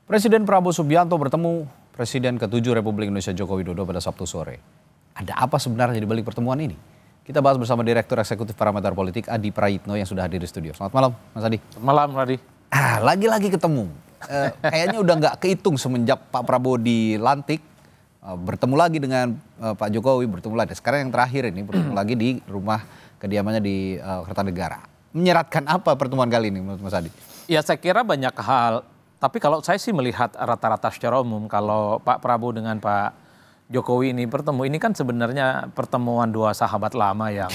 Presiden Prabowo Subianto bertemu Presiden ke-7 Republik Indonesia Joko Widodo pada Sabtu sore. Ada apa sebenarnya di balik pertemuan ini? Kita bahas bersama Direktur Eksekutif Parameter Politik Adi Prayitno yang sudah hadir di studio. Selamat malam, Mas Adi. Selamat malam, Adi. Lagi-lagi ketemu. Kayaknya udah nggak kehitung semenjak Pak Prabowo dilantik. Bertemu lagi dengan Pak Jokowi, bertemu lagi. Sekarang yang terakhir ini bertemu lagi di rumah kediamannya di Kertanegara. Menyeratkan apa pertemuan kali ini menurut Mas Adi? Ya saya kira banyak hal. Tapi kalau saya sih melihat rata-rata secara umum kalau Pak Prabowo dengan Pak Jokowi ini bertemu, ini kan sebenarnya pertemuan dua sahabat lama yang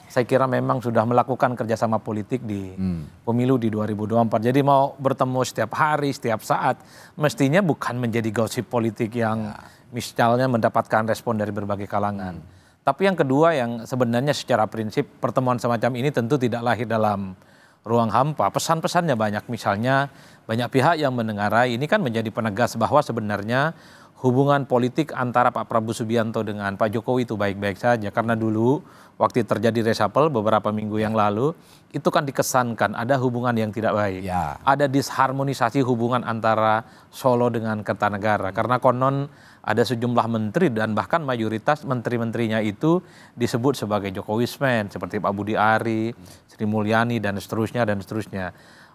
saya kira memang sudah melakukan kerjasama politik di pemilu di 2024. Jadi mau bertemu setiap hari, setiap saat, mestinya bukan menjadi gosip politik yang misalnya mendapatkan respon dari berbagai kalangan. Tapi yang kedua yang sebenarnya secara prinsip pertemuan semacam ini tentu tidak lahir dalam ruang hampa. Pesan-pesannya banyak, misalnya banyak pihak yang mendengarai ini kan menjadi penegas bahwa sebenarnya hubungan politik antara Pak Prabowo Subianto dengan Pak Jokowi itu baik-baik saja. Karena dulu waktu terjadi reshuffle beberapa minggu yang lalu, itu kan dikesankan ada hubungan yang tidak baik. Ada disharmonisasi hubungan antara Solo dengan Kertanegara. Karena konon ada sejumlah menteri dan bahkan mayoritas menteri-menterinya itu disebut sebagai Jokowismen. Seperti Pak Budi Ari, Sri Mulyani dan seterusnya dan seterusnya.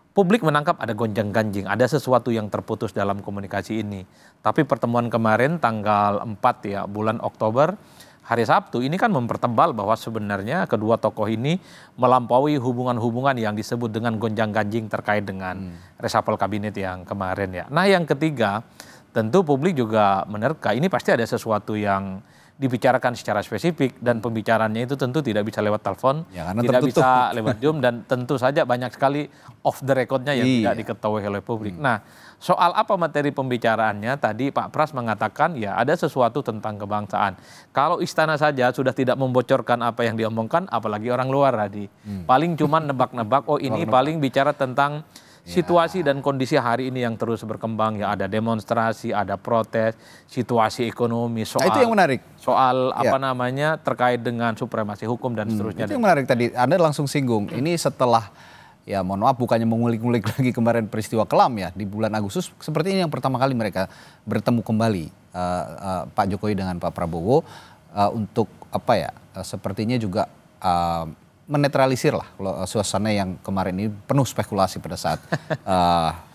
Publik menangkap ada gonjang-ganjing, ada sesuatu yang terputus dalam komunikasi ini. Tapi pertemuan kemarin tanggal 4 ya bulan Oktober, hari Sabtu ini kan mempertebal bahwa sebenarnya kedua tokoh ini melampaui hubungan-hubungan yang disebut dengan gonjang-ganjing terkait dengan reshuffle kabinet yang kemarin ya. Nah yang ketiga, tentu publik juga menerka ini pasti ada sesuatu yang dibicarakan secara spesifik dan pembicaranya itu tentu tidak bisa lewat telepon, tidak bisa lewat Zoom dan tentu saja banyak sekali off the record-nya yang tidak diketahui oleh publik. Nah, soal apa materi pembicaraannya tadi Pak Pras mengatakan ya ada sesuatu tentang kebangsaan. Kalau istana saja sudah tidak membocorkan apa yang diomongkan, apalagi orang luar tadi. Paling cuma nebak-nebak, oh ini paling bicara tentang situasi dan kondisi hari ini yang terus berkembang ya, ada demonstrasi, ada protes, situasi ekonomi, soal itu yang menarik. Soal apa namanya terkait dengan supremasi hukum dan seterusnya. Itu yang menarik tadi. Anda langsung singgung. Ini setelah ya mohon maaf bukannya mengulik-ngulik lagi kemarin peristiwa kelam ya di bulan Agustus, seperti ini yang pertama kali mereka bertemu kembali Pak Jokowi dengan Pak Prabowo untuk apa ya? Sepertinya juga menetralisir lah suasana yang kemarin ini penuh spekulasi pada saat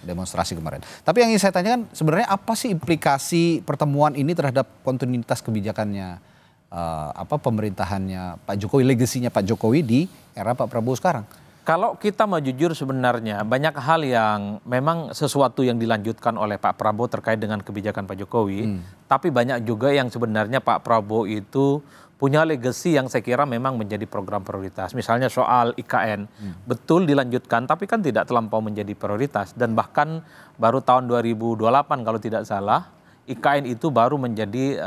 demonstrasi kemarin. Tapi yang ingin saya tanyakan sebenarnya apa sih implikasi pertemuan ini terhadap kontinuitas kebijakannya pemerintahannya Pak Jokowi, legasinya Pak Jokowi di era Pak Prabowo sekarang? Kalau kita mau jujur sebenarnya banyak hal yang memang sesuatu yang dilanjutkan oleh Pak Prabowo terkait dengan kebijakan Pak Jokowi. Tapi banyak juga yang sebenarnya Pak Prabowo itu punya legasi yang saya kira memang menjadi program prioritas. Misalnya soal IKN, betul dilanjutkan tapi kan tidak terlampau menjadi prioritas. Dan bahkan baru tahun 2028 kalau tidak salah, IKN itu baru menjadi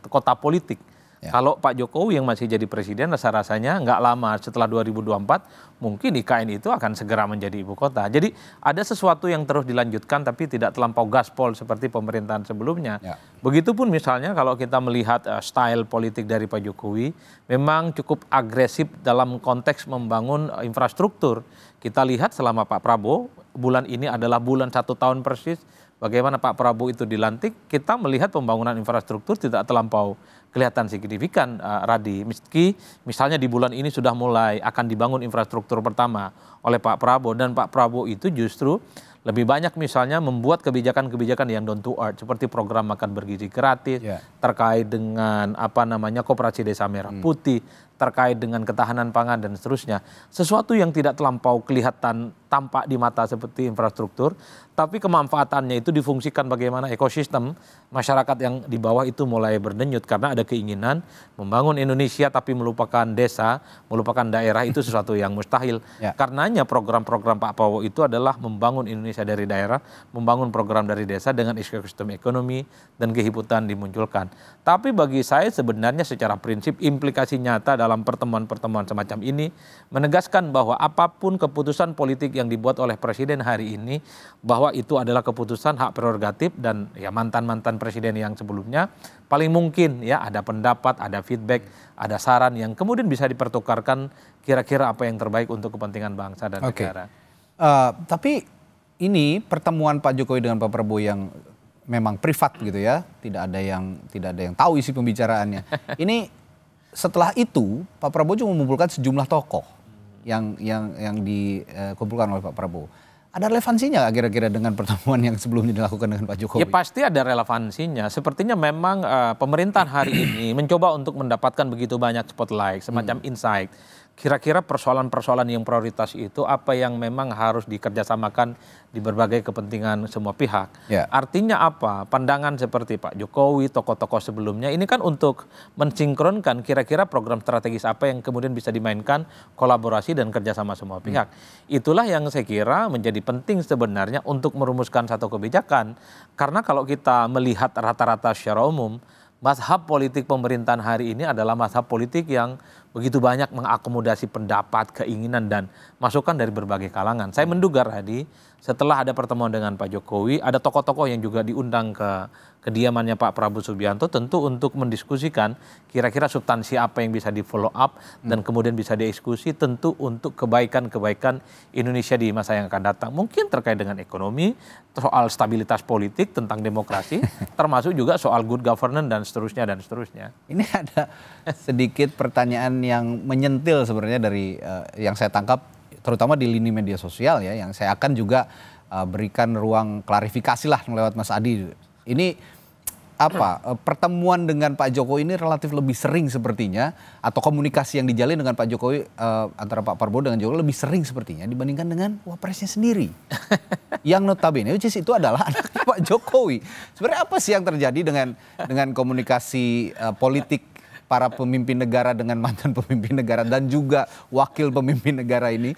kota politik. Kalau Pak Jokowi yang masih jadi presiden rasa-rasanya nggak lama setelah 2024 mungkin IKN itu akan segera menjadi ibu kota. Jadi ada sesuatu yang terus dilanjutkan tapi tidak terlampau gaspol seperti pemerintahan sebelumnya. Begitupun misalnya kalau kita melihat style politik dari Pak Jokowi memang cukup agresif dalam konteks membangun infrastruktur. Kita lihat selama Pak Prabowo bulan ini adalah bulan 1 tahun persis bagaimana Pak Prabowo itu dilantik, kita melihat pembangunan infrastruktur tidak terlampau kelihatan signifikan, Radi. Meski misalnya di bulan ini sudah mulai akan dibangun infrastruktur pertama oleh Pak Prabowo dan Pak Prabowo itu justru lebih banyak misalnya membuat kebijakan-kebijakan yang down to earth seperti program makan bergizi gratis, terkait dengan koperasi desa merah putih, terkait dengan ketahanan pangan dan seterusnya. Sesuatu yang tidak terlampau kelihatan tampak di mata seperti infrastruktur, tapi kemanfaatannya itu difungsikan bagaimana ekosistem masyarakat yang di bawah itu mulai berdenyut karena ada keinginan membangun Indonesia tapi melupakan desa, melupakan daerah itu sesuatu yang mustahil. Karenanya program-program Pak Prabowo itu adalah membangun Indonesia dari daerah, membangun program dari desa dengan ekosistem ekonomi dan kehidupan dimunculkan. Tapi bagi saya sebenarnya secara prinsip implikasi nyata dalam pertemuan-pertemuan semacam ini menegaskan bahwa apapun keputusan politik yang dibuat oleh presiden hari ini bahwa itu adalah keputusan hak prerogatif dan ya mantan-mantan presiden yang sebelumnya paling mungkin ya ada pendapat, ada feedback, ada saran yang kemudian bisa dipertukarkan kira-kira apa yang terbaik untuk kepentingan bangsa dan negara. Tapi ini pertemuan Pak Jokowi dengan Pak Prabowo yang memang privat gitu ya, tidak ada yang tahu isi pembicaraannya. Ini setelah itu Pak Prabowo juga mengumpulkan sejumlah tokoh yang dikumpulkan oleh Pak Prabowo. Ada relevansinya nggak kira-kira dengan pertemuan yang sebelumnya dilakukan dengan Pak Jokowi? Ya pasti ada relevansinya. Sepertinya memang pemerintahan hari ini mencoba untuk mendapatkan begitu banyak spotlight, semacam insight. Kira-kira persoalan-persoalan yang prioritas itu apa yang memang harus dikerjasamakan di berbagai kepentingan semua pihak. Ya. Artinya apa? Pandangan seperti Pak Jokowi, tokoh-tokoh sebelumnya ini kan untuk mensinkronkan kira-kira program strategis apa yang kemudian bisa dimainkan kolaborasi dan kerjasama semua pihak. Itulah yang saya kira menjadi penting sebenarnya untuk merumuskan satu kebijakan. Karena kalau kita melihat rata-rata secara umum, mazhab politik pemerintahan hari ini adalah mazhab politik yang begitu banyak mengakomodasi pendapat, keinginan, dan masukan dari berbagai kalangan. Saya menduga, Radi, setelah ada pertemuan dengan Pak Jokowi, ada tokoh-tokoh yang juga diundang ke kediamannya Pak Prabowo Subianto tentu untuk mendiskusikan kira-kira substansi apa yang bisa di follow up dan kemudian bisa dieksekusi tentu untuk kebaikan-kebaikan Indonesia di masa yang akan datang. Mungkin terkait dengan ekonomi, soal stabilitas politik, tentang demokrasi, termasuk juga soal good governance dan seterusnya dan seterusnya. Ini ada sedikit pertanyaan yang menyentil sebenarnya dari yang saya tangkap terutama di lini media sosial ya, yang saya akan juga berikan ruang klarifikasi lah lewat Mas Adi. Ini apa pertemuan dengan Pak Jokowi ini relatif lebih sering sepertinya, atau komunikasi yang dijalin dengan Pak Jokowi antara Pak Prabowo dengan Jokowi lebih sering sepertinya dibandingkan dengan wapresnya sendiri yang notabene itu adalah anaknya Pak Jokowi. Sebenarnya apa sih yang terjadi dengan komunikasi politik para pemimpin negara dengan mantan pemimpin negara dan juga wakil pemimpin negara ini?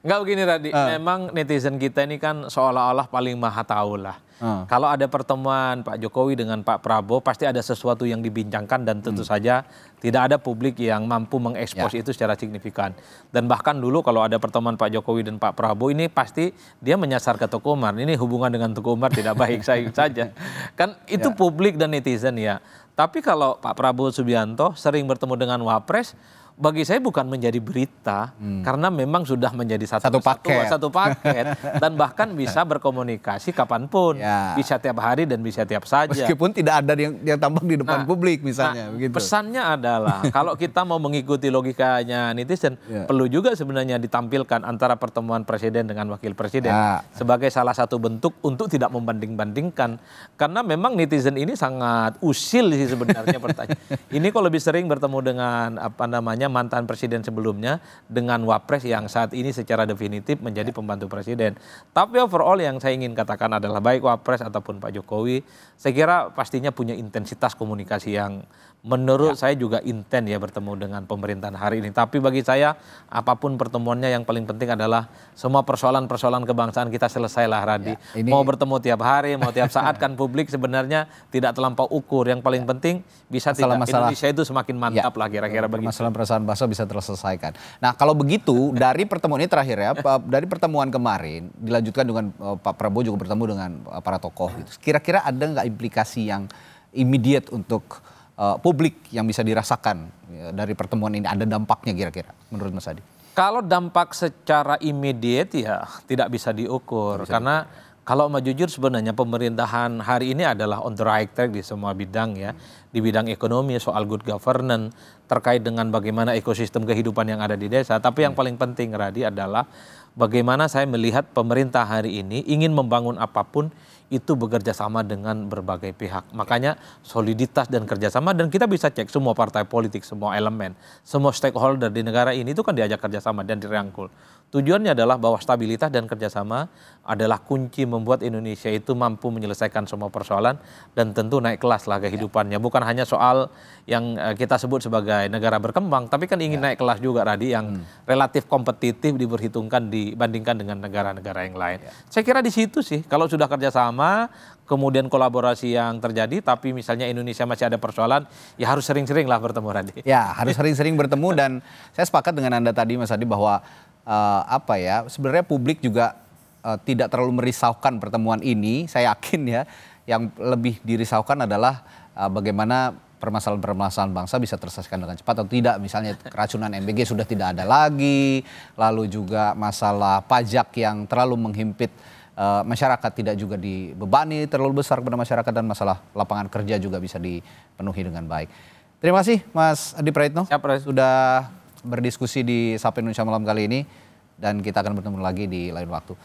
Enggak begini, Radi, memang netizen kita ini kan seolah-olah paling maha tahu lah. Kalau ada pertemuan Pak Jokowi dengan Pak Prabowo pasti ada sesuatu yang dibincangkan dan tentu saja tidak ada publik yang mampu mengekspos itu secara signifikan. Dan bahkan dulu kalau ada pertemuan Pak Jokowi dan Pak Prabowo ini pasti dia menyasar ke Teguh Umar. Ini hubungan dengan Teguh Umar tidak baik saja. Kan itu publik dan netizen ya. Tapi kalau Pak Prabowo Subianto sering bertemu dengan Wapres, bagi saya bukan menjadi berita, karena memang sudah menjadi satu paket dan bahkan bisa berkomunikasi kapanpun, bisa tiap hari dan bisa tiap saja. Meskipun tidak ada yang tampak di depan publik misalnya. Begitu. Pesannya adalah kalau kita mau mengikuti logikanya netizen, perlu juga sebenarnya ditampilkan antara pertemuan presiden dengan wakil presiden sebagai salah satu bentuk untuk tidak membanding-bandingkan, karena memang netizen ini sangat usil sih sebenarnya pertanyaan. Ini kalau lebih sering bertemu dengan mantan presiden sebelumnya dengan Wapres yang saat ini secara definitif menjadi pembantu presiden. Tapi overall yang saya ingin katakan adalah baik Wapres ataupun Pak Jokowi, saya kira pastinya punya intensitas komunikasi yang menurut saya juga intens ya bertemu dengan pemerintahan hari ini. Tapi bagi saya apapun pertemuannya yang paling penting adalah semua persoalan-persoalan kebangsaan kita selesailah, Radi. Mau bertemu tiap hari, mau tiap saat kan publik sebenarnya tidak terlampau ukur. Yang paling penting bisa Indonesia itu semakin mantap lah kira-kira begitu. Masalah-persoalan bangsa bisa terselesaikan. Nah kalau begitu dari pertemuan ini terakhir ya, dari pertemuan kemarin dilanjutkan dengan Pak Prabowo juga bertemu dengan para tokoh. Gitu. Kira-kira ada nggak implikasi yang immediate untuk publik yang bisa dirasakan dari pertemuan ini? Ada dampaknya kira-kira menurut Mas Adi? Kalau dampak secara immediate ya tidak bisa diukur. Karena kalau mau jujur sebenarnya pemerintahan hari ini adalah on the right track di semua bidang ya. Di bidang ekonomi, soal good governance, terkait dengan bagaimana ekosistem kehidupan yang ada di desa. Tapi yang paling penting, Radi, adalah bagaimana saya melihat pemerintah hari ini ingin membangun apapun itu bekerja sama dengan berbagai pihak. Makanya soliditas dan kerjasama, dan kita bisa cek semua partai politik, semua elemen, semua stakeholder di negara ini itu kan diajak kerjasama dan dirangkul. Tujuannya adalah bahwa stabilitas dan kerjasama adalah kunci membuat Indonesia itu mampu menyelesaikan semua persoalan dan tentu naik kelas lah kehidupannya. Bukan hanya soal yang kita sebut sebagai negara berkembang, tapi kan ingin naik kelas juga, Radi, yang relatif kompetitif diperhitungkan dibandingkan dengan negara-negara yang lain. Saya kira di situ sih, kalau sudah kerjasama, kemudian kolaborasi yang terjadi, tapi misalnya Indonesia masih ada persoalan, ya harus sering-sering lah bertemu, Radi. Ya, harus sering-sering bertemu, dan saya sepakat dengan Anda tadi, Mas Adi, bahwa sebenarnya publik juga tidak terlalu merisaukan pertemuan ini. Saya yakin ya, yang lebih dirisaukan adalah bagaimana permasalahan-permasalahan bangsa bisa terselesaikan dengan cepat atau tidak. Misalnya keracunan MBG sudah tidak ada lagi, lalu juga masalah pajak yang terlalu menghimpit masyarakat tidak juga dibebani terlalu besar kepada masyarakat, dan masalah lapangan kerja juga bisa dipenuhi dengan baik. Terima kasih Mas Adi Praitno sudah berdiskusi di Sapa Indonesia Malam kali ini, dan kita akan bertemu lagi di lain waktu.